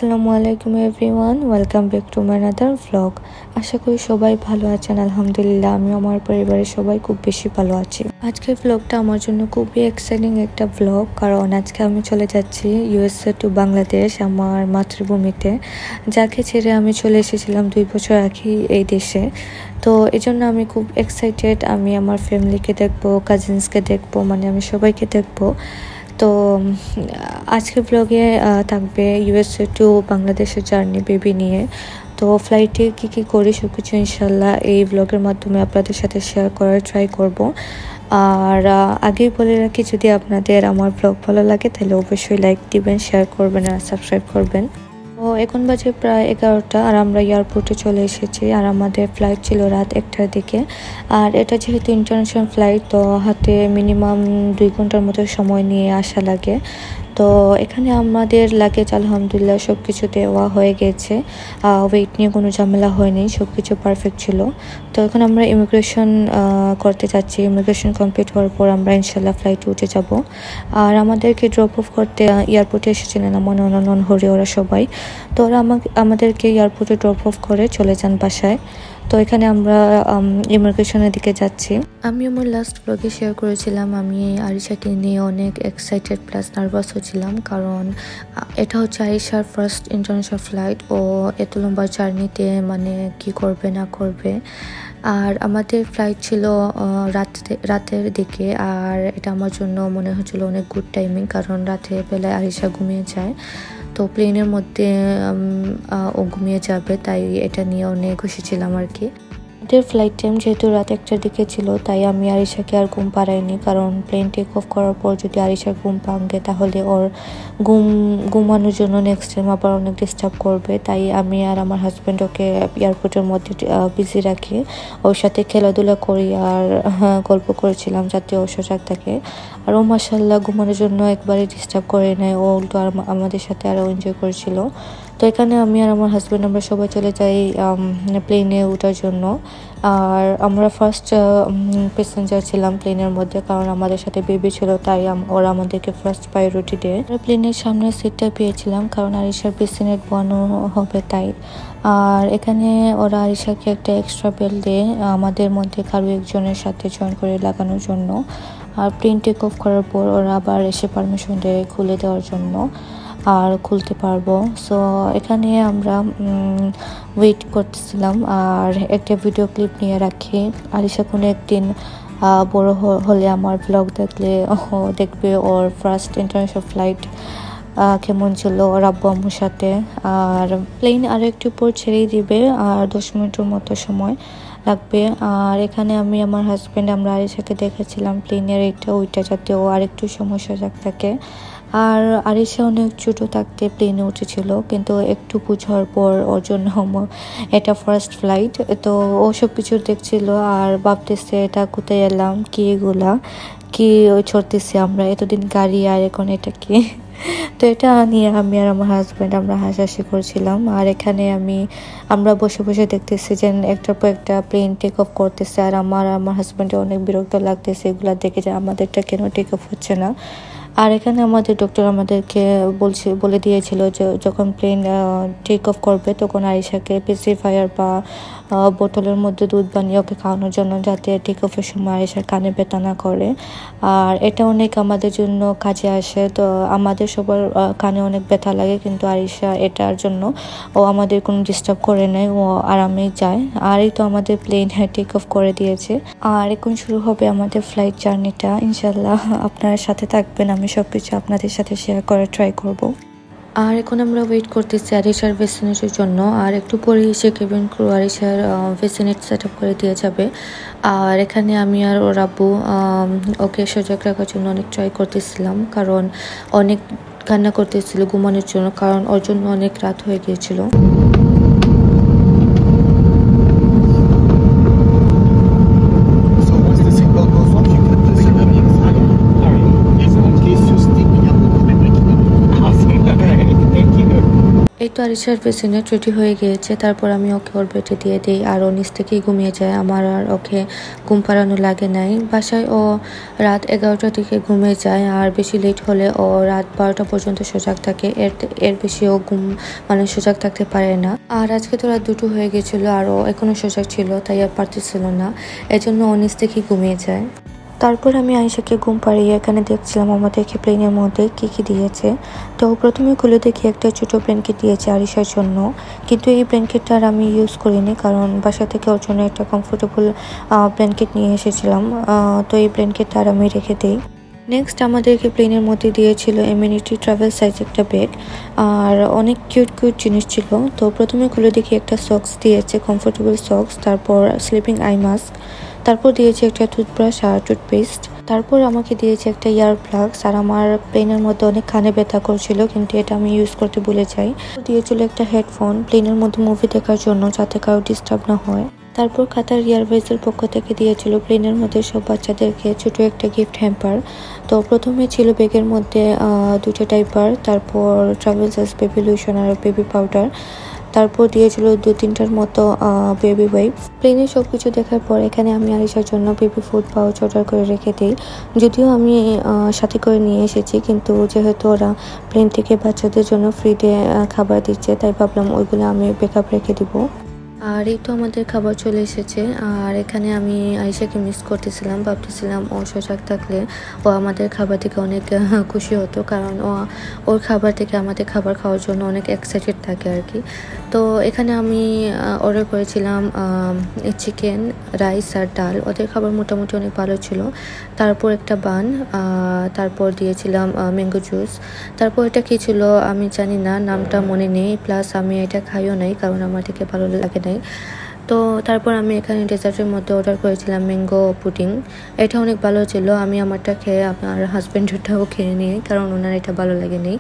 আসসালামু আলাইকুম everyone, welcome back to my another vlog. আশা করি সবাই ভালো আছেন। আলহামদুলিল্লাহ, আমি আমার পরিবারের সবাই খুব বেশি ভালো আছি। আজকের ভ্লগটা আমার জন্য খুবই এক্সাইটিং একটা ভ্লগ, কারণ আজকে আমি চলে যাচ্ছি ইউএসএ টু বাংলাদেশ, আমার মাতৃভূমিতে, যাকে ছেড়ে আমি চলে এসেছিলাম 2 বছর আগে এই দেশে। তো এই জন্য আমি খুব এক্সাইটেড। আমি আমার ফ্যামিলিকে দেখবো, কাজিনসকে দেখবো, মানে আমি সবাইকে দেখবো। তো আজকে ব্লগে থাকবে ইউএসএ টু বাংলাদেশের জার্নি বেবি নিয়ে। তো ফ্লাইটে কি করি সব কিছু ইনশাল্লাহ এই ব্লগের মাধ্যমে আপনাদের সাথে শেয়ার করার ট্রাই করব। আর আগেই বলে রাখি, যদি আপনাদের আমার ব্লগ ভালো লাগে তাহলে অবশ্যই লাইক দিবেন, শেয়ার করবেন আর সাবস্ক্রাইব করবেন। তো এখন বাজে প্রায় 11টা, আর আমরা এয়ারপোর্টে চলে এসেছি। আর আমাদের ফ্লাইট ছিল রাত 1টার দিকে। আর এটা যেহেতু ইন্টারন্যাশনাল ফ্লাইট, তো হাতে মিনিমাম 2 ঘন্টার মতো সময় নিয়ে আসা লাগে। তো এখানে আমাদের লাগেজ আলহামদুলিল্লাহ সব কিছু দেওয়া হয়ে গেছে, ওয়েট নিয়ে কোনো ঝামেলা হয়নি, সব কিছু পারফেক্ট ছিল। তো এখন আমরা ইমিগ্রেশন করতে যাচ্ছি। ইমিগ্রেশন কমপ্লিট হওয়ার পর আমরা ইনশাল্লাহ ফ্লাইটে উঠে যাব। আর আমাদেরকে ড্রপ অফ করতে এয়ারপোর্টে এসেছিলেন আমার ননন হরি, ওরা সবাই। তো ওরা আমাদেরকে এয়ারপোর্টে ড্রপ অফ করে চলে যান বাসায়। তো এখানে আমরা ইমিগ্রেশনের দিকে যাচ্ছি। আমি আমার লাস্ট ব্লগে শেয়ার করেছিলাম আমি আরিশাকে নিয়ে অনেক এক্সাইটেড প্লাস নার্ভাস হচ্ছিলাম, কারণ এটা হচ্ছে আরিশার ফার্স্ট ইন্টারন্যাশনাল ফ্লাইট। ও এত লম্বা জার্নিতে মানে কি করবে না করবে। আর আমাদের ফ্লাইট ছিল রাতের দিকে, আর এটা আমার জন্য মনে হচ্ছিল অনেক গুড টাইমিং, কারণ রাতের বেলায় আরিশা ঘুমিয়ে যায়। তো প্লেনের মধ্যে ও ঘুমিয়ে যাবে, তাই এটা নিয়ে অনেক খুশি ছিলাম আর কি। আমাদের ফ্লাইট টাইম যেহেতু রাত 1টার দিকে ছিল, তাই আমি আরিশাকে আর ঘুম পাড়াইনি, কারণ প্লেন টেক অফ করার পর যদি আরিশার ঘুম ভাঙে তাহলে ওর ঘুমানোর জন্য নেক্সট টাইম আবার অনেক ডিস্টার্ব করবে। তাই আমি আর আমার হাজব্যান্ড ওকে এয়ারপোর্টের মধ্যে বিজি রাখি, ওর সাথে খেলাধুলা করি আর গল্প করেছিলাম যাতে ও সজাগ থাকে। আর ও মাশাআল্লাহ ঘুমানোর জন্য একবারই ডিস্টার্ব করে নেয়, ও উল্টো আর আমাদের সাথে আরও এনজয় করেছিল। তো এখানে আমি আর আমার হাজব্যান্ড আমরা সবাই চলে যাই প্লেনে ওঠার জন্য। আর আমরা ফার্স্ট প্যাসেঞ্জার ছিলাম প্লেনের মধ্যে, কারণ আমাদের সাথে বেবি ছিল, তাই ওরা আমাদেরকে ফার্স্ট প্রায়োরিটি দেয়। আমরা প্লেনের সামনে সিটটা পেয়েছিলাম, কারণ আরিশার পিছনে বানো হবে তাই। আর এখানে ওরা আরিশাকে একটা এক্সট্রা বেল দেয় আমাদের মধ্যে কারো একজনের সাথে জয়েন করে লাগানোর জন্য। আর প্লেন টেক অফ করার পর ওরা আবার এসে পারমিশন দেয় খুলে দেওয়ার জন্য, আর খুলতে পারবো। সো এখানে আমরা ওয়েট করতেছিলাম আর একটা ভিডিও ক্লিপ নিয়ে রাখি। আরিশা কোনো একদিন বড় হলে আমার ব্লগ দেখলে দেখবে ওর ফার্স্ট ইন্টারন্যাশনাল ফ্লাইট কেমন ছিল ওর আব্বু আম্মুর সাথে। আর প্লেন আর একটু পর ছেড়েই দিবে, আর 10 মিনিটের মতো সময় লাগবে। আর এখানে আমি আমার হাজব্যান্ড আমরা আরিশাকে দেখেছিলাম প্লেনের এটা ওইটা যাতে ও আরেকটু সময় সজাগ থাকে। আর আরিশা অনেক ছোটো থাকতে প্লেনে উঠেছিল, কিন্তু একটু বুঝার পর ওর জন্য এটা ফার্স্ট ফ্লাইট, তো ও সব কিছু দেখছিল আর ভাবতেছে এটা কোথায় এলাম, কি এগুলা কি ছড়তেছি আমরা, এতদিন গাড়ি আর এখন এটা কি। তো এটা নিয়ে আমি আর আমার হাজব্যান্ড আমরা হাসাহাসি করছিলাম। আর এখানে আমরা বসে বসে দেখতেছি যে একটার পর একটা প্লেন টেক অফ করতেছে, আর আমার হাজব্যান্ডের অনেক বিরক্ত লাগতেছে এগুলা দেখে যে আমাদেরটা কেন টেক অফ হচ্ছে না। আর এখানে আমাদের ডক্টর আমাদেরকে বলে দিয়েছিল যে যখন প্লেন টেক অফ করবে তখন আরিশাকে পেসিফায়ার বা বোতলের মধ্যে দুধ বানিয়ে ওকে খাওয়ানোর জন্য, যাতে টেক অফের সময় আরিশার কানে ব্যথা না করে। আর এটা অনেক আমাদের জন্য কাজে আসে। তো আমাদের সবার কানে অনেক ব্যথা লাগে, কিন্তু আরিশা এটার জন্য ও আমাদের কোনো ডিস্টার্ব করে নেয়, ও আরামেই যায়। আর এই তো আমাদের প্লেন টেক অফ করে দিয়েছে, আর এখন শুরু হবে আমাদের ফ্লাইট জার্নিটা। ইনশাল্লাহ আপনারা সাথে থাকবেন, আমি সবকিছু আপনাদের সাথে শেয়ার করার ট্রাই করব। আর এখন আমরা ওয়েট করতেছি আরিশার ভ্যাকসিনেটের জন্য। আর একটু পরে এসে কেবিন ক্রু আরিশার ভ্যাকসিনেট সেট আপ করে দিয়ে যাবে। আর এখানে আমি আর ওর আব্বু ওকে সজাগ রাখার জন্য অনেক ট্রাই করতেছিলাম, কারণ অনেক কান্না করতেছিল ঘুমানোর জন্য, কারণ ওর জন্য অনেক রাত হয়ে গিয়েছিল। এই যেহেতু আরিশার পেছনে ছুটি হয়ে গিয়েছে, তারপর আমি ওকে ওর বেডে দিয়ে দিই আর ও নিচ থেকেই ঘুমিয়ে যায়। আমার আর ওকে ঘুম পাড়ানো লাগে নাই। বাসায় ও রাত 11টার দিকে ঘুমিয়ে যায় আর বেশি লেট হলে ও রাত 12টা পর্যন্ত সজাগ থাকে। এর বেশি ও সজাগ থাকতে পারে না। আর আজকে তো রাত 2টো হয়ে গেছিলো আর ও এখনো সজাগ ছিল, তাই আর পারতেছিল না, এজন্য ও নিচ থেকেই ঘুমিয়ে যায়। তারপর আমি আয়েশাকে ঘুম পাড়িয়ে এখানে দেখছিলাম আমাদেরকে প্লেনের মধ্যে কি দিয়েছে। তো প্রথমে খুলে দেখি একটা ছোটো ব্ল্যাঙ্কেট দিয়েছে আরিশার জন্য, কিন্তু এই ব্ল্যাঙ্কেটটা আর আমি ইউজ করিনি, কারণ বাসা থেকে ওর জন্য একটা কমফোর্টেবল ব্ল্যাঙ্কেট নিয়ে এসেছিলাম। তো এই ব্ল্যাঙ্কেটটা আর আমি রেখে দিই। নেক্সট আমাদেরকে প্লেনের মধ্যে দিয়েছিল এমিনিটি ট্রাভেল সাইজ একটা ব্যাগ, আর অনেক কিউট জিনিস ছিল। তো প্রথমে খুলে দেখি একটা সক্স দিয়েছে, কমফোর্টেবল সক্স, তারপর স্লিপিং আই মাস্ক, তারপর দিয়েছে একটা টুথব্রাশ আর টুথপেস্ট, তারপর আমাকে দিয়েছে একটা ইয়ার প্লাগস। আর আমার প্লেনের মধ্যে অনেক কানে ব্যথা করছিল, কিন্তু এটা আমি ইউজ করতে ভুলে যাই। দিয়েছিল একটা হেডফোন প্লেনের মধ্যে মুভি দেখার জন্য, যাতে কারো ডিস্টার্ব না হয়। তারপর কাতার এয়ারওয়েজের পক্ষ থেকে দিয়েছিল প্লেনের মধ্যে সব বাচ্চাদেরকে ছোট একটা গিফট হ্যাম্পার। তো প্রথমে ছিল ব্যাগের মধ্যে 2টা ডাইপার, তারপর ট্রাভেল সাইজ বেবি লোশন আর বেবি পাউডার, তারপর দিয়েছিল 2-3টার মতো বেবি ওয়াইপস। প্লেনে সব কিছু দেখার পর এখানে আমি আরিশার জন্য বেবি ফুড পাউচ অর্ডার করে রেখে দিই। যদিও আমি সাথে করে নিয়ে এসেছি, কিন্তু যেহেতু ওরা প্লেন থেকে বাচ্চাদের জন্য ফ্রিতে খাবার দিচ্ছে, তাই ভাবলাম ওইগুলো আমি ব্যাকআপ রেখে দিব। আর এই তো আমাদের খাবার চলে এসেছে। আর এখানে আমি আয়েশাকে মিস করতেছিলাম, ভাবতেছিলাম ও সজাগ থাকলে ও আমাদের খাবার থেকে অনেক খুশি হতো, কারণ ওর খাবার থেকে আমাদের খাবার খাওয়ার জন্য অনেক এক্সাইটেড থাকে আর কি। তো এখানে আমি অর্ডার করেছিলাম চিকেন, রাইস আর ডাল। ওদের খাবার মোটামুটি অনেক ভালো ছিল। তারপর একটা বান, তারপর দিয়েছিলাম ম্যাঙ্গো জুস। তারপর এটা কী ছিল আমি জানি না, নামটা মনে নেই, প্লাস আমি এটা খাইও নাই, কারণ আমার থেকে ভালো লাগে নাই। তো তারপর আমি এখানে ডেজার্টের মধ্যে অর্ডার করেছিলাম ম্যাঙ্গো পুডিং। এটা অনেক ভালো ছিল, আমি আমারটা খেয়ে আপনার হাজব্যান্ডেরটাও খেয়ে নিই, কারণ ওনার এটা ভালো লাগেনি।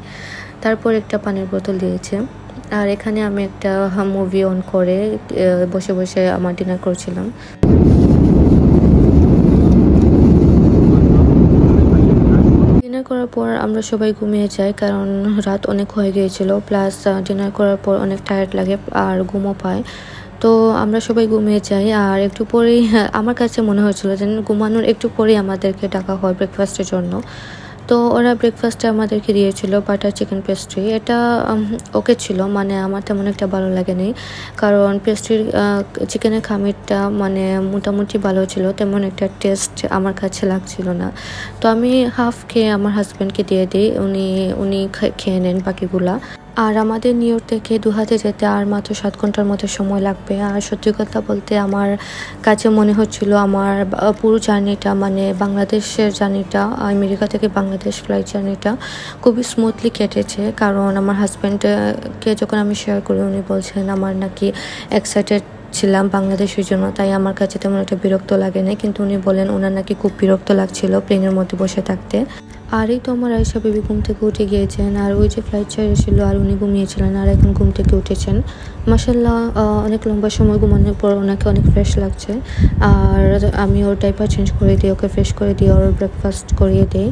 তারপর একটা পানির বোতল দিয়েছে। আর এখানে আমি একটা মুভি অন করে বসে বসে আমার ডিনার করছিলাম। ডিনার করার পর আমরা সবাই ঘুমিয়ে যাই, কারণ রাত অনেক হয়ে গিয়েছিল, প্লাস ডিনার করার পর অনেক টায়ার্ড লাগে আর ঘুমও পায়। তো আমরা সবাই ঘুমিয়ে যাই। আর একটু পরেই আমার কাছে মনে হয়েছিল যে ঘুমানোর একটু পরেই আমাদেরকে ডাকা হয় ব্রেকফাস্টের জন্য। তো ওরা ব্রেকফাস্টে আমাদেরকে দিয়েছিল বাটার চিকেন পেস্ট্রি। এটা ওকে ছিল, আমার তেমন একটা ভালো লাগেনি, কারণ পেস্ট্রির চিকেনের খামিরটা মোটামুটি ভালো ছিল, তেমন একটা টেস্ট আমার কাছে লাগছিল না। তো আমি হাফ খেয়ে আমার হাজব্যান্ডকে দিয়ে দিই, উনি খেয়ে নেন বাকিগুলা। আর আমাদের নিউ ইয়র্ক থেকে দুহাতে যেতে আর মাত্র 7 ঘন্টার মতো সময় লাগবে। আর সত্যি কথা বলতে আমার কাছে মনে হচ্ছিল আমার পুরো জার্নিটা, বাংলাদেশের জার্নিটা, আমেরিকা থেকে বাংলাদেশ ফ্লাইট জার্নিটা খুবই স্মুথলি কেটেছে। কারণ আমার হাজব্যান্ডকে যখন আমি শেয়ার করি, উনি বলছেন আমার নাকি এক্সাইটেড ছিলাম বাংলাদেশের জন্য, তাই আমার কাছে তেমন একটা বিরক্ত লাগে না। কিন্তু উনি বলেন ওনার নাকি খুব বিরক্ত লাগছিল প্লেনের মধ্যে বসে থাকতে। আর এই তো আমার আয়েশা বেবি ঘুম থেকে উঠে গিয়েছেন, আর ওই যে ফ্লাইট ছেড়েছিল আর উনি ঘুমিয়েছিলেন, আর এখন ঘুম থেকে উঠেছেন। মাশাআল্লাহ, অনেক লম্বা সময় ঘুমানোর পর ওনাকে অনেক ফ্রেশ লাগছে। আর আমি ওর ডাইপার চেঞ্জ করে দিই, ওকে ফ্রেশ করে দিয়ে ওর ব্রেকফাস্ট করিয়ে দিই।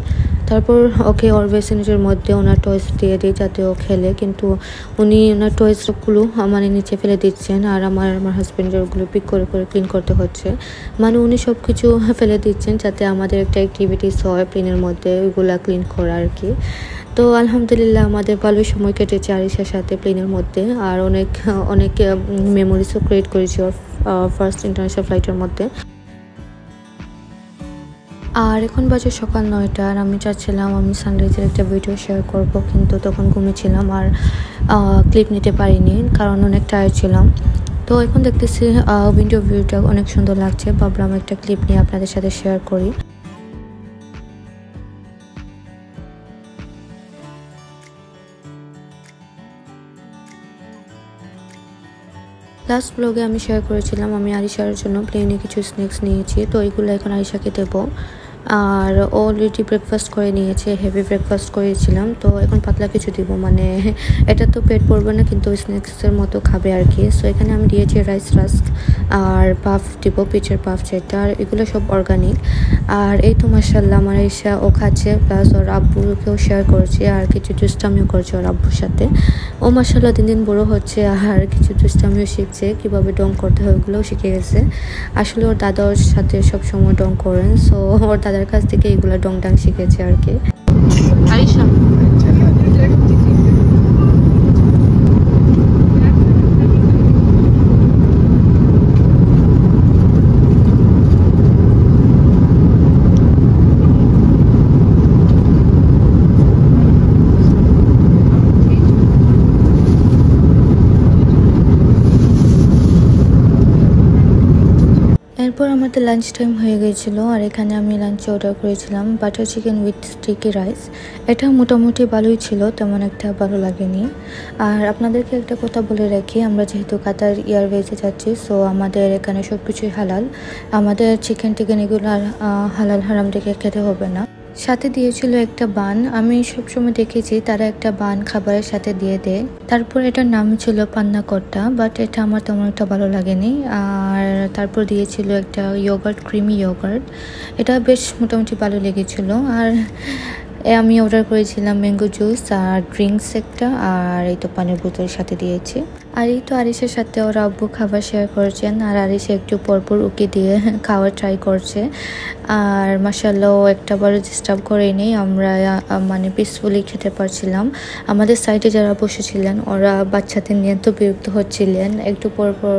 তারপর ওকে ওর বেসিনের মধ্যে ওনার টয়েস দিয়ে দিই যাতে ও খেলে, কিন্তু উনি ওনার টয়েসগুলো নিচে ফেলে দিচ্ছেন, আর আমার হাজব্যান্ডের ওগুলো পিক করে করে ক্লিন করতে হচ্ছে। উনি সব কিছু ফেলে দিচ্ছেন যাতে আমাদের একটা অ্যাক্টিভিটিস হয় প্লেনের মধ্যে, ওইগুলা ক্লিন করা আর কি। তো আলহামদুলিল্লাহ আমাদের ভালোই সময় কেটেছে আরিশার সাথে প্লেনের মধ্যে, আর অনেক মেমোরিজও ক্রিয়েট করেছি ওর ফার্স্ট ইন্টারন্যাশনাল ফ্লাইটের মধ্যে। আর এখন বাজে সকাল 9টা, আর আমি চাচ্ছিলাম আমি সানরাইজের একটা ভিডিও শেয়ার করব, কিন্তু তখন ঘুমিয়েছিলাম আর ক্লিপ নিতে পারিনি, কারণ অনেক টায়ার্ড ছিলাম। তো এখন দেখতেছি উইন্ডো ভিউটা অনেক সুন্দর লাগছে, ভাবলাম একটা ক্লিপ নিয়ে আপনাদের সাথে শেয়ার করি। লাস্ট ব্লগে আমি শেয়ার করেছিলাম আমি আরিশার জন্য প্লেনে কিছু স্ন্যাক্স নিয়েছি, তো এইগুলো এখন আরিশাকে দেবো। আর অলরেডি ব্রেকফাস্ট করে নিয়েছে, হেভি ব্রেকফাস্ট করেছিলাম। তো এখন পাতলা কিছু দিব, মানে এটা তো পেট পড়বে না কিন্তু স্ন্যাক্সের মতো খাবে আর কি। সো এখানে আমি দিয়েছি রাইস রাস্ক আর পাফ দিব, পিচের পাফ যেটা, আর এগুলো সব অর্গানিক। আর এই তো মাশাআল্লাহ আমার ঈশা ও খাচ্ছে, প্লাস ওর আব্বুকেও শেয়ার করছে আর কিছু দুষ্টামিও করছে ওর আব্বুর সাথে। ও মাশাআল্লাহ দিন দিন বড় হচ্ছে আর কিছু দুষ্টামিও শিখছে, কীভাবে ডং করতে হয় ওগুলোও শিখে গেছে। আসলে ওর দাদার সাথে সব সময় ডং করেন, সো ওর দাদার কাছ থেকে এগুলো ডং ডাং শিখেছে আর কি। আয়েশা এরপর আমাদের লাঞ্চ টাইম হয়ে গিয়েছিল, আর এখানে আমি লাঞ্চে অর্ডার করেছিলাম butter chicken with sticky rice. এটা মোটামুটি ভালোই ছিল, তেমন একটা ভালো লাগেনি। আর আপনাদেরকে একটা কথা বলে রাখি, আমরা যেহেতু কাতার এয়ারওয়েজে যাচ্ছি, সো আমাদের এখানে সব কিছুই হালাল। আমাদের চিকেন টিকেন এগুলো হালাল হারাম দেখে খেতে হবে না। সাথে দিয়েছিল একটা বান, আমি সবসময় দেখেছি তারা একটা বান খাবারের সাথে দিয়ে দেয়। তারপর এটার নাম ছিল পান্না কর্তা, বাট এটা আমার তেমন একটা ভালো লাগেনি। আর তারপর দিয়েছিল একটা ইয়োগার্ট, ক্রিমি ইয়োগার্ট, এটা বেশ মোটামুটি ভালো লেগেছিল। আর আমি অর্ডার করেছিলাম ম্যাঙ্গো জুস আর ড্রিঙ্কস একটা, আর এই তো পানির বোতলের সাথে দিয়েছি। আর এই তো আরিসের সাথে ওর আব্বু খাবার শেয়ার করছেন, আর আরিসে একটু পরপর উকি দিয়ে খাওয়ার ট্রাই করছে। আর মাশাআল্লাহ ও একটা বারো ডিস্টার্ব করেনি, আমরা মানে পিসফুলি খেতে পারছিলাম। আমাদের সাইডে যারা বসেছিলেন ওরা বাচ্চাদের নিয়ে তো বিরক্ত হচ্ছিলেন, একটু পর পর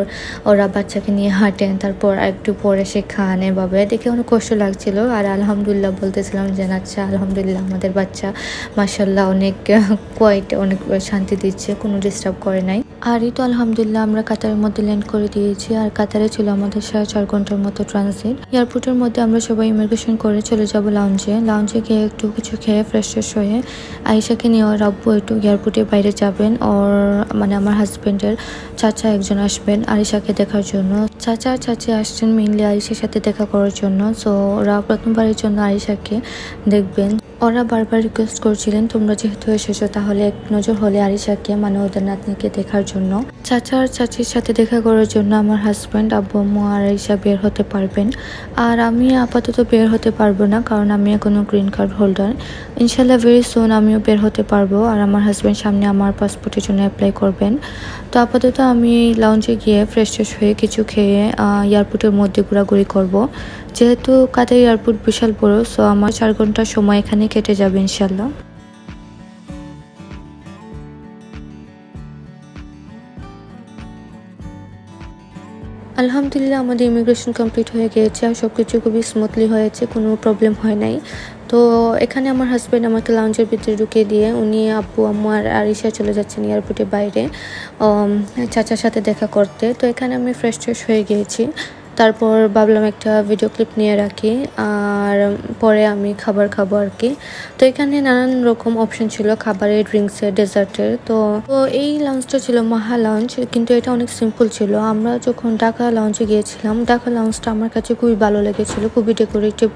ওরা বাচ্চাকে নিয়ে হাঁটেন, তারপর একটু পরে সে খান, এভাবে দেখে অনেক কষ্ট লাগছিল। আর আলহামদুলিল্লাহ বলতেছিলাম যে আচ্ছা আলহামদুলিল্লাহ আমাদের বাচ্চা মাশাআল্লাহ অনেক কোয়াইট, অনেক শান্তি দিচ্ছে, কোনো ডিস্টার্ব করে নাই। আর এই তো আলহামদুলিল্লাহ আমরা কাতারের মধ্যে ল্যান্ড করে দিয়েছি, আর কাতারে ছিল আমাদের 4.5 ঘন্টার মতো ট্রানজিট। এয়ারপোর্টের মধ্যে আমরা সবাই ইমিগ্রেশন করে চলে যাব লাউঞ্জে গিয়ে একটু কিছু খেয়ে ফ্রেশ হয়ে আয়েশাকে নিয়ে ওর আব্বু একটু এয়ারপোর্টের বাইরে যাবেন। ওর মানে আমার হাজব্যান্ডের চাচা একজন আসবেন আয়েশাকে দেখার জন্য। চাচা আর চাচি আসছেন মেইনলি আয়েশার সাথে দেখা করার জন্য। সো ওরা প্রথমবারের জন্য আয়েশাকে দেখবেন। ওরা বারবার রিকোয়েস্ট করছিলেন তোমরা যেহেতু এসেছো তাহলে এক নজর হলে আরিশাকে, মানে ওদের নাতনিকে দেখার জন্য। চাচা আর চাচির সাথে দেখা করার জন্য আমার হাজব্যান্ড, আব্বু আম্মু আর আরিশা বের হতে পারবেন। আর আমি আপাতত বের হতে পারবো না, কারণ আমি এখনো গ্রিন কার্ড হোল্ডার। ইনশাল্লাহ ভেরি সুন আমিও বের হতে পারবো, আর আমার হাজব্যান্ড সামনে আমার পাসপোর্টের জন্য অ্যাপ্লাই করবেন। তো আপাতত আমি লাউঞ্জে গিয়ে ফ্রেশ হয়ে কিছু খেয়ে এয়ারপোর্টের মধ্যে ঘোরাঘুরি করব। যেহেতু কাতার এয়ারপোর্ট বিশাল বড়, সো আমার 4 ঘন্টা সময় এখানে কেটে যাবে ইনশাল্লাহ। আলহামদুলিল্লাহ আমাদের ইমিগ্রেশন কমপ্লিট হয়ে গিয়েছে, আর সব কিছু খুবই স্মুথলি হয়েছে, কোনো প্রবলেম হয় নাই। তো এখানে আমার হাজব্যান্ড আমাকে লাউঞ্জের ভিতরে ঢুকিয়ে দিয়ে উনি আব্বু আম্মু আর আরিশা চলে যাচ্ছেন এয়ারপোর্টের বাইরে চাচার সাথে দেখা করতে। তো এখানে আমি ফ্রেশ হয়ে গিয়েছি, তারপর ভাবলাম একটা ভিডিও ক্লিপ নিয়ে রাখি, আর পরে আমি খাবার খাবো আর কি। তো এখানে নানান রকম অপশন ছিল খাবারের, ড্রিঙ্কসের, ডেজার্টের। তো এই লাউঞ্জটা ছিল মাহা লাউঞ্জ, কিন্তু এটা অনেক সিম্পল ছিল। আমরা যখন ঢাকা লাউঞ্জে গিয়েছিলাম, ঢাকা লাউঞ্জটা আমার কাছে খুবই ভালো লেগেছিল, খুবই ডেকোরেটিভ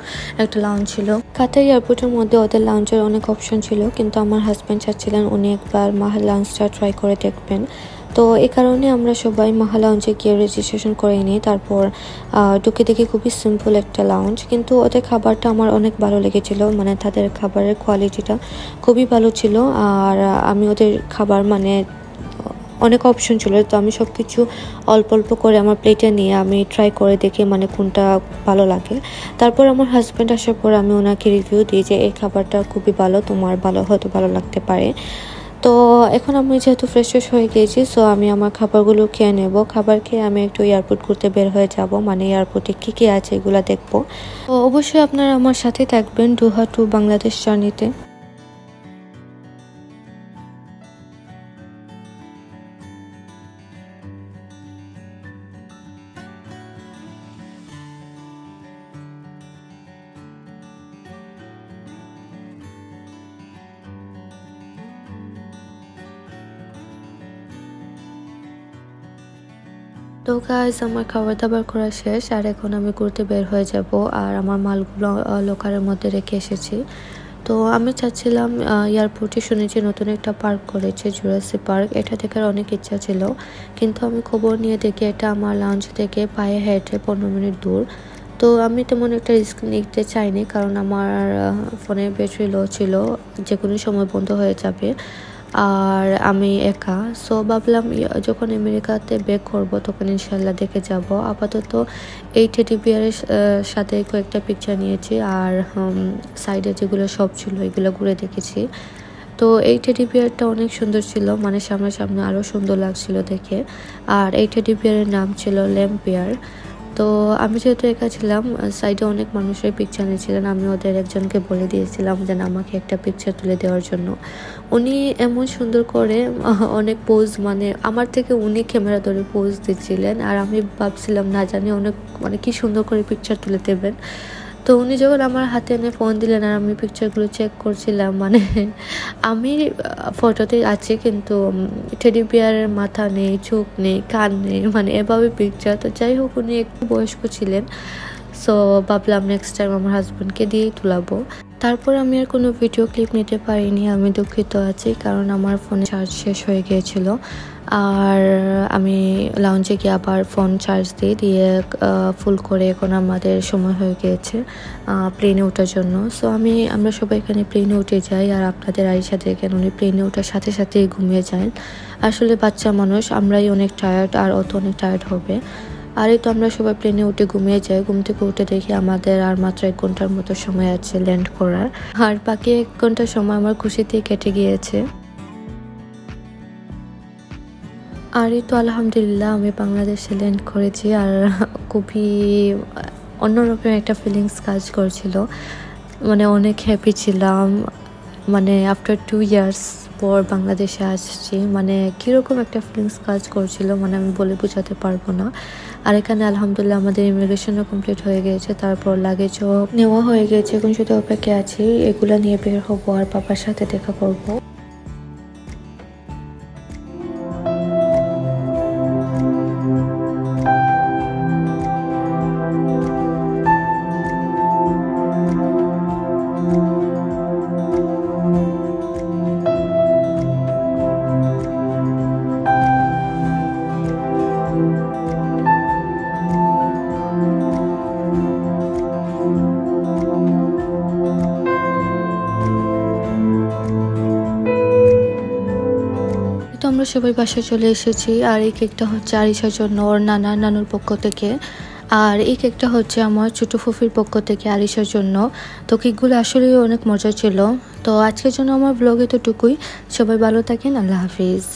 একটা লাউঞ্জ ছিল। কাতার এয়ারপোর্টের মধ্যে ওদের লাউঞ্জের অনেক অপশন ছিল, কিন্তু আমার হাজব্যান্ড চাচ্ছিলেন উনি একবার মাহা লাউঞ্জটা ট্রাই করে দেখবেন। তো এই কারণে আমরা সবাই মাহা লাউঞ্জে গিয়ে রেজিস্ট্রেশন করে নিই। তারপর ঢুকে দেখি খুবই সিম্পল একটা লাউঞ্জ, কিন্তু ওদের খাবারটা আমার অনেক ভালো লেগেছিল, মানে তাদের খাবারের কোয়ালিটিটা খুবই ভালো ছিল। আর আমি ওদের খাবার মানে অনেক অপশন ছিল, তো আমি সব কিছু অল্প অল্প করে আমার প্লেটে নিয়ে আমি ট্রাই করে দেখি মানে কোনটা ভালো লাগে। তারপর আমার হাজব্যান্ড আসার পর আমি ওনাকে রিভিউ দিই যে এই খাবারটা খুবই ভালো, তোমার হয়তো ভালো লাগতে পারে। তো এখন আমি যেহেতু ফ্রেশ হয়ে গিয়েছি, সো আমি আমার খাবারগুলো খেয়ে নেব। খাবার খেয়ে আমি একটু এয়ারপোর্ট ঘুরতে বের হয়ে যাব, মানে এয়ারপোর্টে কী আছে এগুলো দেখবো। তো অবশ্যই আপনারা আমার সাথে থাকবেন দোহা টু বাংলাদেশ জার্নিতে। তো গাইস আমার খাবার দাবার করা শেষ আর এখন আমি ঘুরতে বের হয়ে যাব আর আমার মালগুলো লোকারের মধ্যে রেখে এসেছি। তো আমি চাচ্ছিলাম এয়ারপোর্টে শুনেছি নতুন একটা পার্ক করেছে জুরাসিক পার্ক, এটা দেখার অনেক ইচ্ছা ছিল, কিন্তু আমি খবর নিয়ে দেখি এটা আমার লাঞ্চ থেকে পায়ে হেঁটে 15 মিনিট দূর। তো আমি তেমন একটা রিস্ক নিতে চাইনি কারণ আমার ফোনের ব্যাটারি লো ছিল, যে কোনো সময় বন্ধ হয়ে যাবে আর আমি একা। সো ভাবলাম যখন আমেরিকাতে ব্যাক করব তখন ইনশাল্লাহ দেখে যাব। আপাতত এই টেডি বিয়ারের সাথে কয়েকটা পিকচার নিয়েছি আর সাইডে যেগুলো সব ছিল এগুলো ঘুরে দেখেছি। তো এই টেডি বিয়ারটা অনেক সুন্দর ছিল, মানে সামনে আরও সুন্দর লাগছিল দেখে। আর এই টেডি বিয়ারের নাম ছিল ল্যাম্প বিয়ার। তো আমি যেহেতু একা ছিলাম, সাইডে অনেক মানুষের পিকচার নিয়েছিলেন, আমি ওদের একজনকে বলে দিয়েছিলাম যেন আমাকে একটা পিকচার তুলে দেওয়ার জন্য। উনি এমন সুন্দর করে অনেক পোজ, মানে আমার থেকে উনি ক্যামেরা ধরে পোজ দিচ্ছিলেন আর আমি ভাবছিলাম না জানি অনেক মানে কি সুন্দর করে পিকচার তুলে দেবেন। তো উনি যখন আমার হাতে এনে ফোন দিলেন আর আমি পিকচারগুলো চেক করছিলাম, মানে আমি ফটোতে আছি কিন্তু টেডি বিয়ারের মাথা নেই, চোখ নেই, কান নেই, মানে এভাবে পিকচার। তো যাই হোক উনি একটু বয়স্ক ছিলেন, সো ভাবলাম নেক্সট টাইম আমার হাজব্যান্ডকে দিয়েই তুলাবো। তারপর আমি আর কোনো ভিডিও ক্লিপ নিতে পারিনি, আমি দুঃখিত আছি কারণ আমার ফোনে চার্জ শেষ হয়ে গিয়েছিল আর আমি লাউঞ্জে গিয়ে আবার ফোন চার্জ দিয়ে ফুল করে এখন আমাদের সময় হয়ে গিয়েছে প্লেনে ওঠার জন্য। সো আমরা সবাই এখানে প্লেনে উঠে যাই আর আপনাদের আইসা দেখেন উনি প্লেনে ওঠার সাথে সাথেই ঘুমিয়ে যান। আসলে বাচ্চা মানুষ, আমরাই অনেক টায়ার্ড আর অত অনেক টায়ার্ড হবে। আর এই তো আমরা সবাই প্লেনে উঠে ঘুমিয়ে যাই। ঘুম থেকে উঠে দেখি আমাদের আর মাত্র 1 ঘন্টার মতো সময় আছে ল্যান্ড করার, আর বাকি 1 ঘন্টার সময় আমার খুশিতেই কেটে গিয়েছে। আর এই তো আলহামদুলিল্লাহ আমি বাংলাদেশে ল্যান্ড করেছি আর খুবই অন্যরকম একটা ফিলিংস কাজ করছিল, মানে অনেক হ্যাপি ছিলাম, মানে আফটার 2 ইয়ার্স পর বাংলাদেশে আসছি, মানে কীরকম একটা ফিলিংস কাজ করছিল মানে আমি বলে বোঝাতে পারবো না। আর এখানে আলহামদুলিল্লাহ আমাদের ইমিগ্রেশনও কমপ্লিট হয়ে গিয়েছে, তারপর লাগেজও নেওয়া হয়ে গেছে, এখন শুধু অপেক্ষা আছি এগুলা নিয়ে বের হবো আর পাপার সাথে দেখা করবো। আমরা সবাই বাসায় চলে এসেছি আর এই কেকটা হচ্ছে আরিশার জন্য ওর নানুর পক্ষ থেকে, আর এই কেকটা হচ্ছে আমার ছোট ফুফির পক্ষ থেকে আরিশার জন্য। তো কেকগুলো আসলে অনেক মজা ছিল। তো আজকের জন্য আমার ব্লগ এতটুকুই, সবাই ভালো থাকেন, আল্লাহ হাফিজ।